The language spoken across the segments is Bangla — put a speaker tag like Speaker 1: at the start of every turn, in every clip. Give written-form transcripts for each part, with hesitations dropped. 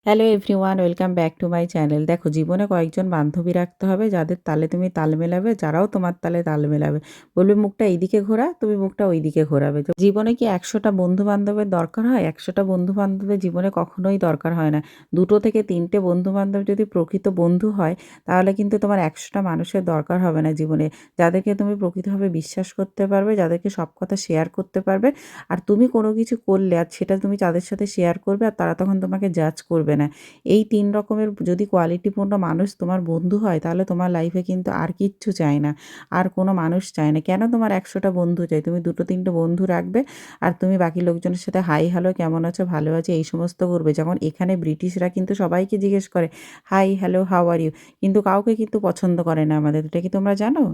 Speaker 1: Hello everyone, welcome back to my channel. দেখো, জীবনে কয়েকজন বান্ধবী রাখতে হবে যাদের তালে তুমি তাল মেলাবে, যারাও তোমার তালে তাল মেলাবে। বলবে মুখটা এইদিকে ঘোরা, তুমি মুখটা ওইদিকে ঘোরাবে। তো জীবনে কি 100টা বন্ধু বান্ধবের দরকার হয়? 100টা বন্ধু বান্ধবের জীবনে কখনোই দরকার হয় না। 2 থেকে 3টে বন্ধু বান্ধব যদি প্রকৃত বন্ধু হয়, তাহলে কিন্তু তোমার 100টা মানুষের দরকার হবে না জীবনে। যাদেরকে তুমি প্রকৃতভাবে বিশ্বাস করতে পারবে, যাদেরকে সব কথা শেয়ার করতে পারবে। আর তুমি কোনো কিছু করলে আর সেটা তুমি তাদের সাথে শেয়ার করবে, আর তারা তখন তোমাকে জাজ করবে না। এই 3 রকমের যদি কোয়ালিটিপূর্ণ মানুষ তোমার বন্ধু হয়, তাহলে তোমার লাইফে কিন্তু আর কিচ্ছু চাই না। আর কোনো মানুষ চায় না। কেন তোমার 100টা বন্ধু চাই? তুমি 2-3টে বন্ধু রাখবে, আর তুমি বাকি লোকজনের সাথে হাই, হ্যালো, কেমন আছো, ভালো আছি এই সমস্ত করবে। যেমন এখানে ব্রিটিশরা কিন্তু সবাইকে জিজ্ঞেস করে, hi, hello, how are you? কিন্তু কাউকে কিন্তু পছন্দ করে না আমাদের। এটা কি তোমরা জানো?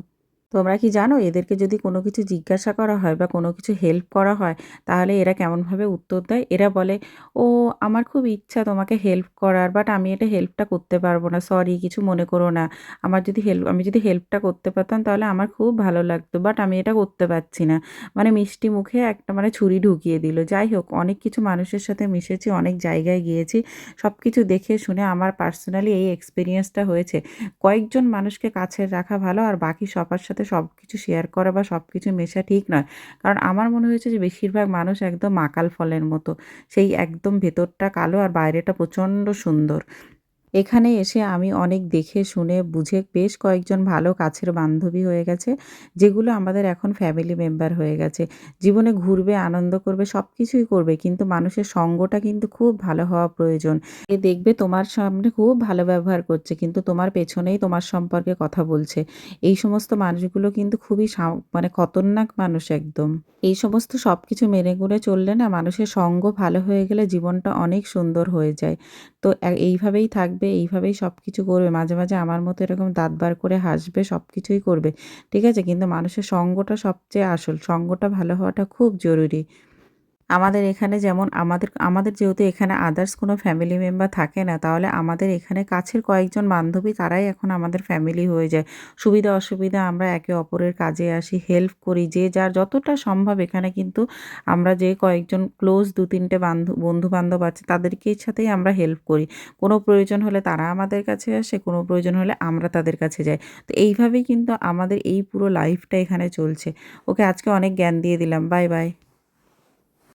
Speaker 1: তোমরা কি জানো এদেরকে যদি কোনো কিছু জিজ্ঞাসা করা হয় বা কোনো কিছু হেল্প করা হয়, তাহলে এরা কেমনভাবে উত্তর দেয়? এরা বলে, ও, আমার খুব ইচ্ছা তোমাকে হেল্প করার, বাট আমি এটা হেল্পটা করতে পারবো না, সরি, কিছু মনে করো না। আমি যদি হেল্পটা করতে পারতাম তাহলে আমার খুব ভালো লাগতো, বাট আমি এটা করতে পারছি না। মানে মিষ্টি মুখে একটা ছুরি ঢুকিয়ে দিল। যাই হোক, অনেক কিছু মানুষের সাথে মিশেছি, অনেক জায়গায় গিয়েছি। সব কিছু দেখে শুনে আমার পার্সোনালি এই এক্সপিরিয়েন্সটা হয়েছে। কয়েকজন মানুষকে কাছের রাখা ভালো, আর বাকি সবার সাথে সব কিছু শেয়ার করা বা সব কিছু মেশা ঠিক নয়। কারণ আমার মনে হয়েছে যে বেশিরভাগ মানুষ একদম মাকাল ফলের মতো। সেই একদম ভেতরটা কালো আর বাইরেটা প্রচণ্ড সুন্দর। এখানে এসে আমি অনেক দেখে শুনে বুঝে বেশ কয়েকজন ভালো কাছের বান্ধবী হয়ে গেছে, যেগুলো আমাদের এখন ফ্যামিলি মেম্বার হয়ে গেছে। জীবনে ঘুরবে, আনন্দ করবে, সব কিছুই করবে, কিন্তু মানুষের সঙ্গটা কিন্তু খুব ভালো হওয়া প্রয়োজন। দেখবে তোমার সামনে খুব ভালো ব্যবহার করছে, কিন্তু তোমার পেছনেই তোমার সম্পর্কে কথা বলছে। এই সমস্ত মানুষগুলো কিন্তু খুবই খতরনাক মানুষ একদম। এই সমস্ত সব কিছু মেনে গুনে চললে না, মানুষের সঙ্গ ভালো হয়ে গেলে জীবনটা অনেক সুন্দর হয়ে যায়। তো এইভাবেই থাকবে, এইভাবেই সব কিছু করবে। মাঝে, মাঝে আমার মতো এরকম দাঁত বার করে হাসবে, সব কিছুই করবে। ঠিক আছে? কিন্তু মানুষের সঙ্গটা সবচেয়ে আসল। সঙ্গটা ভালো হওয়াটা খুব জরুরি। আমাদের এখানে যেমন আমাদের আমাদের যেহেতু এখানে আদার্স কোনো ফ্যামিলি মেম্বার থাকে না, তাহলে আমাদের এখানে কাছের কয়েকজন বান্ধবী তারাই এখন আমাদের ফ্যামিলি হয়ে যায়। সুবিধা অসুবিধা আমরা একে অপরের কাজে আসি, হেল্প করি, যে যার যতটা সম্ভব। এখানে কিন্তু আমরা যে কয়েকজন ক্লোজ 2-3টে বন্ধু-বান্ধব আছে, তাদেরকেই সাথেই আমরা হেল্প করি। কোনো প্রয়োজন হলে তারা আমাদের কাছে আসে, কোনো প্রয়োজন হলে আমরা তাদের কাছে যাই। তো এইভাবেই কিন্তু আমাদের এই পুরো লাইফটা এখানে চলছে। ওকে, আজকে অনেক জ্ঞান দিয়ে দিলাম। Bye, by.